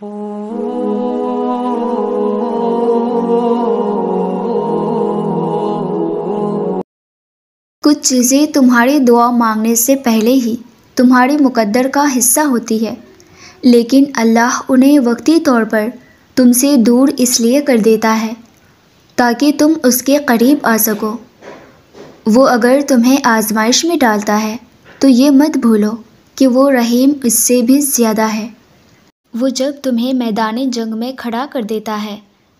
کچھ چیزیں تمہاری دعا مانگنے سے پہلے ہی تمہارے مقدر کا حصہ ہوتی ہے، لیکن اللہ انہیں وقتی طور پر تم سے دور اس لیے کر دیتا ہے تاکہ تم اس کے قریب آ سکو۔ وہ اگر تمہیں آزمائش میں ڈالتا ہے تو یہ مت بھولو کہ وہ رحیم اس سے بھی زیادہ ہے۔ وہ جب تمہیں میدان جنگ میں کھڑا کر دیتا ہے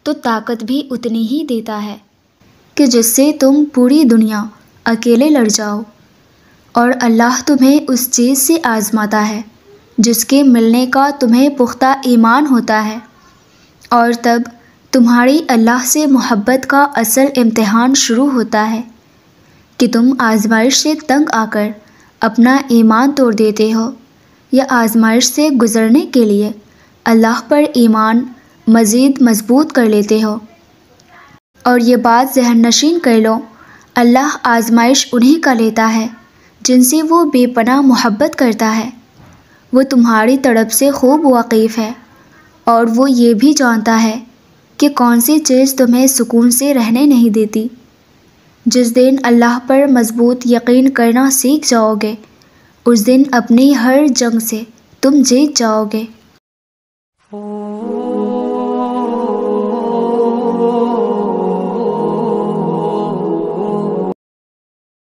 تو طاقت بھی اتنی ہی دیتا ہے کہ جس سے تم پوری دنیا اکیلے لڑ جاؤ، اور اللہ تمہیں اس چیز سے آزماتا ہے جس کے ملنے کا تمہیں پختہ ایمان ہوتا ہے، اور تب تمہاری اللہ سے محبت کا اصل امتحان شروع ہوتا ہے کہ تم آزمائش سے تنگ آ کر اپنا ایمان توڑ دیتے ہو یا آزمائش سے گزرنے کے لیے اللہ پر ایمان مزید مضبوط کر لیتے ہو۔ اور یہ بات ذہن نشین کر لو، اللہ آزمائش انہی کا لیتا ہے جن سے وہ بے پناہ محبت کرتا ہے۔ وہ تمہاری تڑپ سے خوب واقف ہے، اور وہ یہ بھی جانتا ہے کہ کون سی چیز تمہیں سکون سے رہنے نہیں دیتی۔ جس دن اللہ پر مضبوط یقین کرنا سیکھ جاؤ گے، اس دن اپنی ہر جنگ سے تم جیت جاؤ گے۔